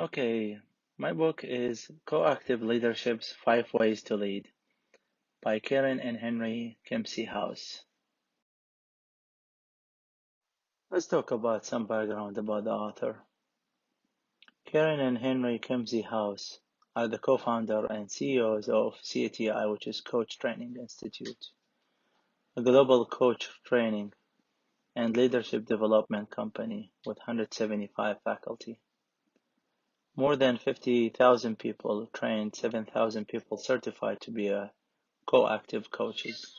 Okay, my book is Coactive Leadership's Five Ways to Lead by Karen and Henry Kempsey House. Let's talk about some background about the author. Karen and Henry Kempsey House are the co-founder and CEOs of CATI, which is Coach Training Institute, a global coach training and leadership development company with 175 faculty. More than 50,000 people trained, 7,000 people certified to be a coactive coaches.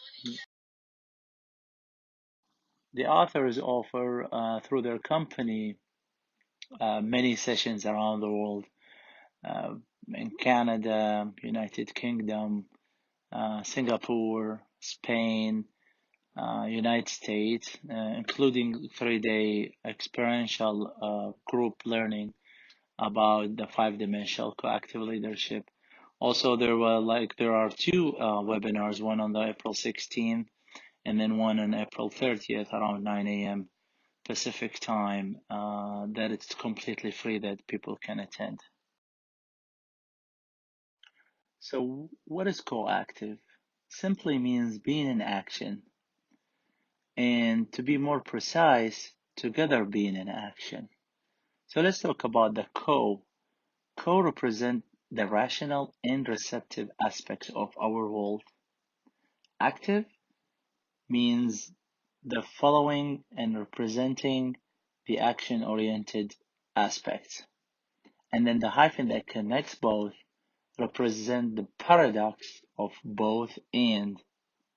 The authors offer through their company many sessions around the world, uh, in Canada, United Kingdom, Singapore, Spain, United States, including 3-day experiential group learning about the five-dimensional coactive leadership. Also, there are two webinars, one on the April 16th and then one on April 30th around 9 a.m. Pacific time, that it's completely free that people can attend. So what is coactive? Simply means being in action, and to be more precise, together being in action. So let's talk about the co. Co represent the rational and receptive aspects of our world. Active means the following and representing the action-oriented aspects. And then the hyphen that connects both represent the paradox of both and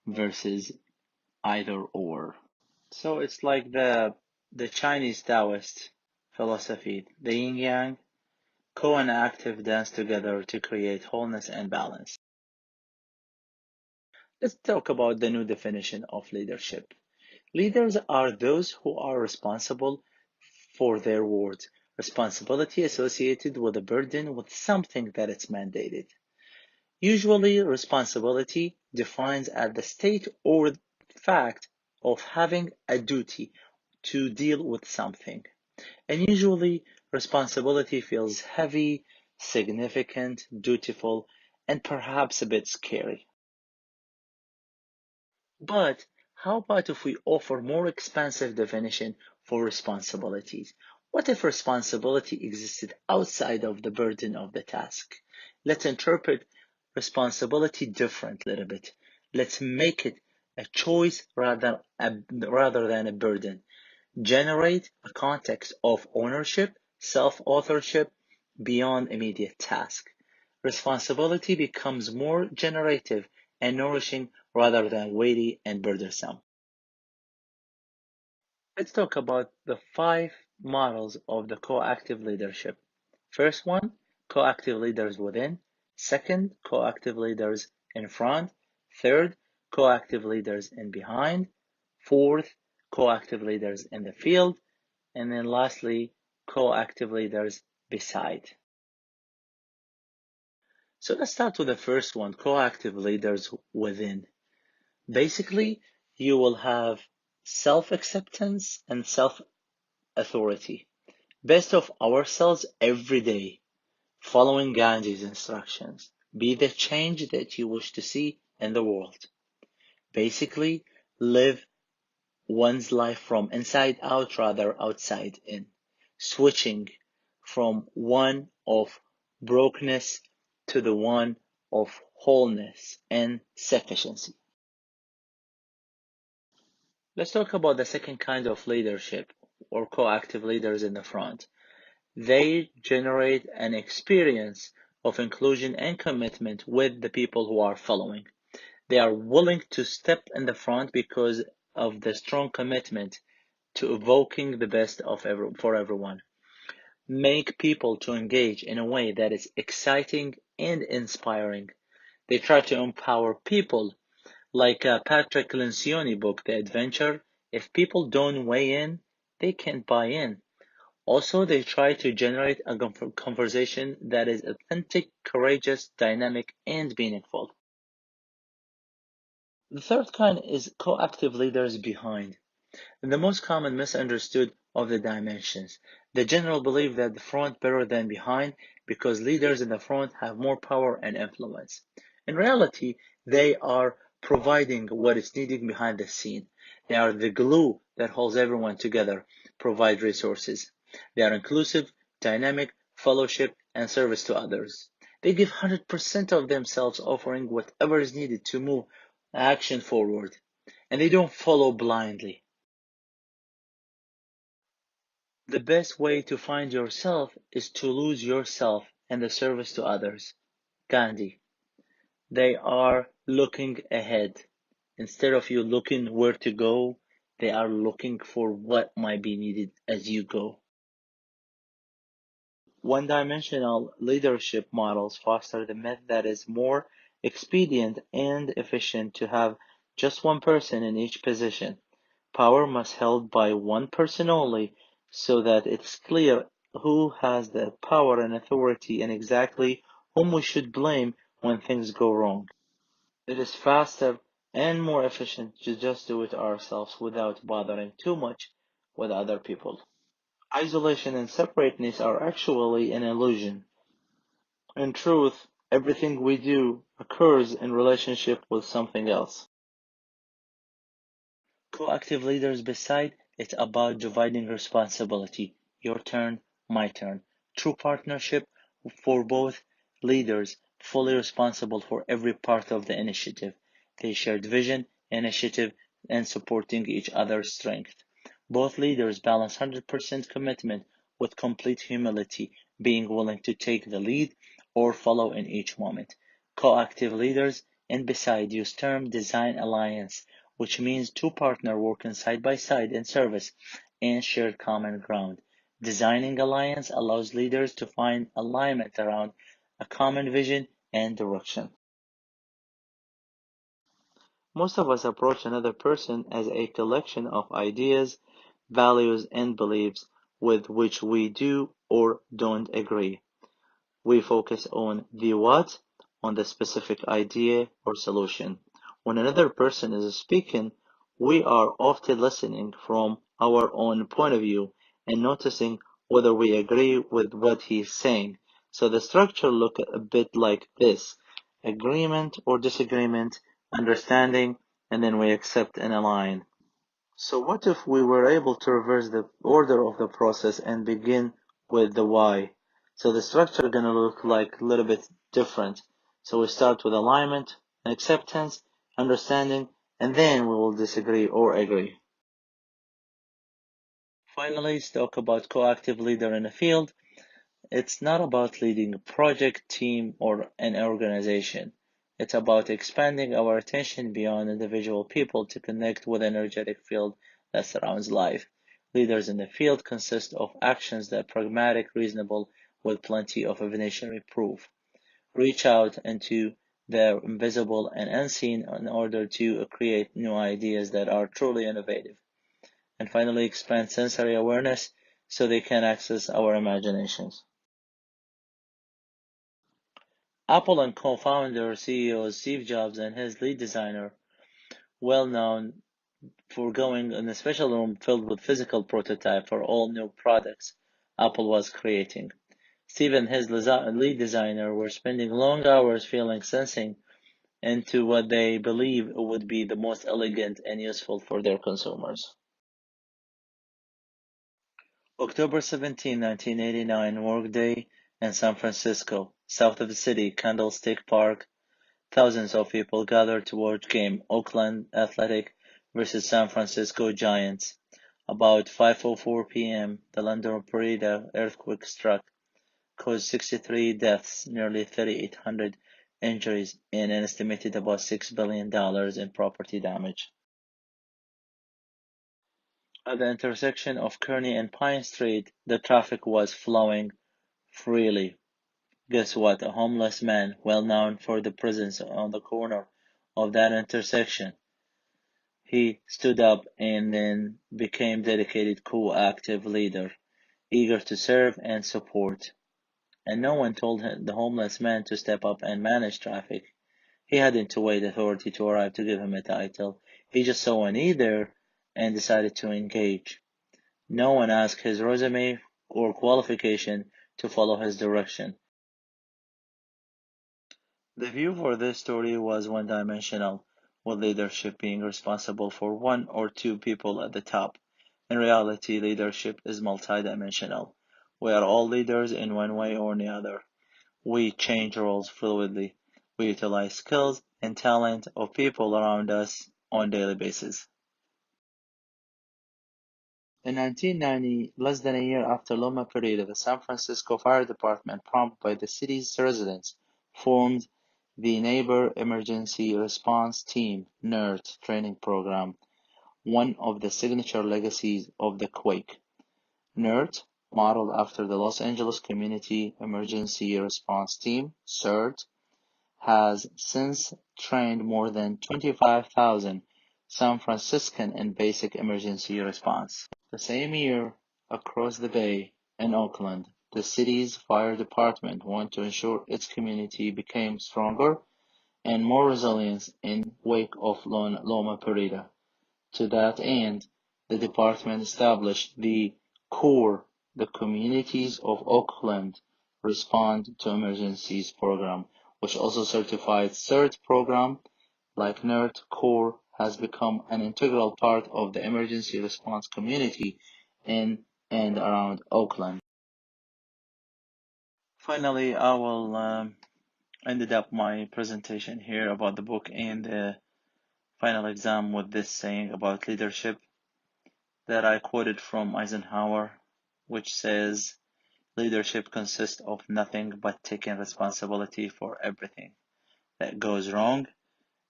versus either or. So it's like the Chinese Taoist philosophy, the yin yang, co and active dance together to create wholeness and balance. Let's talk about the new definition of leadership. Leaders are those who are responsible for their words. Responsibility associated with a burden with something that is mandated. Usually, responsibility defines as the state or fact of having a duty to deal with something. And usually, responsibility feels heavy, significant, dutiful, and perhaps a bit scary. But how about if we offer more expansive definition for responsibilities? What if responsibility existed outside of the burden of the task? Let's interpret responsibility different a little bit. Let's make it a choice rather than a burden. Generate a context of ownership, self-authorship beyond immediate task. Responsibility becomes more generative and nourishing rather than weighty and burdensome. Let's talk about the 5 models of the coactive leadership. First one, coactive leaders within. Second, coactive leaders in front. Third, coactive leaders in behind. Fourth, coactive leaders in the field. And then lastly, coactive leaders beside. So let's start with the first one, coactive leaders within. Basically, you will have self-acceptance and self-authority. Best of ourselves every day, following Gandhi's instructions. Be the change that you wish to see in the world. Basically, live one's life from inside out rather outside in. Switching from one of brokenness to the one of wholeness and sufficiency. Let's talk about the second kind of leadership, or coactive leaders in the front. They generate an experience of inclusion and commitment with the people who are following. They are willing to step in the front because of the strong commitment to evoking the best for everyone. Make people to engage in a way that is exciting and inspiring. They try to empower people, like Patrick Lencioni book, The Adventure. If people don't weigh in, they can't buy in. Also, they try to generate a conversation that is authentic, courageous, dynamic, and meaningful. The third kind is coactive leaders behind. The most common misunderstood of the dimensions. The general belief that the front better than behind because leaders in the front have more power and influence. In reality, they are providing what is needed behind the scene. They are the glue that holds everyone together, provide resources. They are inclusive, dynamic, fellowship, and service to others. They give 100% of themselves, offering whatever is needed to move action forward. And they don't follow blindly. The best way to find yourself is to lose yourself in the service to others. Gandhi. They are looking ahead. Instead of you looking where to go, they are looking for what might be needed as you go. One-dimensional leadership models foster the myth that it's more expedient and efficient to have just one person in each position. Power must held by one person only, so that it's clear who has the power and authority and exactly whom we should blame when things go wrong. It is faster and more efficient to just do it ourselves without bothering too much with other people. Isolation and separateness are actually an illusion. In truth, everything we do occurs in relationship with something else. Coactive leaders beside, it's about dividing responsibility. Your turn, my turn. True partnership for both leaders, fully responsible for every part of the initiative. They shared vision, initiative, and supporting each other's strength. Both leaders balance 100% commitment with complete humility, being willing to take the lead or follow in each moment. Coactive leaders and beside use term design alliance, which means two partners working side by side in service and shared common ground. Designing alliance allows leaders to find alignment around a common vision and direction. Most of us approach another person as a collection of ideas, values, and beliefs with which we do or don't agree. We focus on the what, on the specific idea or solution. When another person is speaking, we are often listening from our own point of view and noticing whether we agree with what he's saying. So the structure looks a bit like this: agreement or disagreement, understanding, and then we accept and align. So what if we were able to reverse the order of the process and begin with the why? So the structure gonna look like a little bit different. So we start with alignment, acceptance, understanding, and then we will disagree or agree. Finally, let's talk about coactive leader in the field. It's not about leading a project, team, or an organization. It's about expanding our attention beyond individual people to connect with an energetic field that surrounds life. Leaders in the field consist of actions that are pragmatic, reasonable, with plenty of evidentiary proof. Reach out into the invisible and unseen in order to create new ideas that are truly innovative. And finally, expand sensory awareness so they can access our imaginations. Apple and co-founder CEO Steve Jobs and his lead designer, well known for going in a special room filled with physical prototype for all new products Apple was creating. Steve and his lead designer were spending long hours feeling sensing into what they believe would be the most elegant and useful for their consumers. October 17, 1989, workday in San Francisco, south of the city, Candlestick Park. Thousands of people gathered to watch game Oakland Athletic versus San Francisco Giants. About 5:04 p.m., the London Florida earthquake struck, caused 63 deaths, nearly 3,800 injuries, and an estimated about $6 billion in property damage. At the intersection of Kearny and Pine Street, the traffic was flowing freely. Guess what? A homeless man, well known for the presence on the corner of that intersection. He stood up and then became dedicated co-active leader, eager to serve and support. And no one told the homeless man to step up and manage traffic. He hadn't to wait authority to arrive to give him a title. He just saw a need there and decided to engage. No one asked his resume, or qualification to follow his direction. The view for this story was one-dimensional, with leadership being responsible for one or two people at the top. In reality, leadership is multidimensional. We are all leaders in one way or another. We change roles fluidly. We utilize skills and talent of people around us on a daily basis. In 1990, less than a year after Loma Prieta, the San Francisco Fire Department, prompted by the city's residents, formed the Neighbor Emergency Response Team (NERT) training program, one of the signature legacies of the quake. NERT, modeled after the Los Angeles Community Emergency Response Team (CERT), has since trained more than 25,000 San Franciscans in basic emergency response. The same year, across the bay in Oakland, the city's fire department wanted to ensure its community became stronger and more resilient in wake of Loma Prieta. To that end, the department established the CORE, the Communities of Oakland Respond to Emergencies program, which also certified CERT program, like NERT. CORE has become an integral part of the emergency response community in and around Oakland. Finally, I will end up my presentation here about the book and the final exam with this saying about leadership that I quoted from Eisenhower, which says, "Leadership consists of nothing but taking responsibility for everything that goes wrong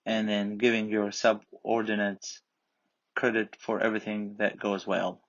and then giving your subordinates credit for everything that goes well."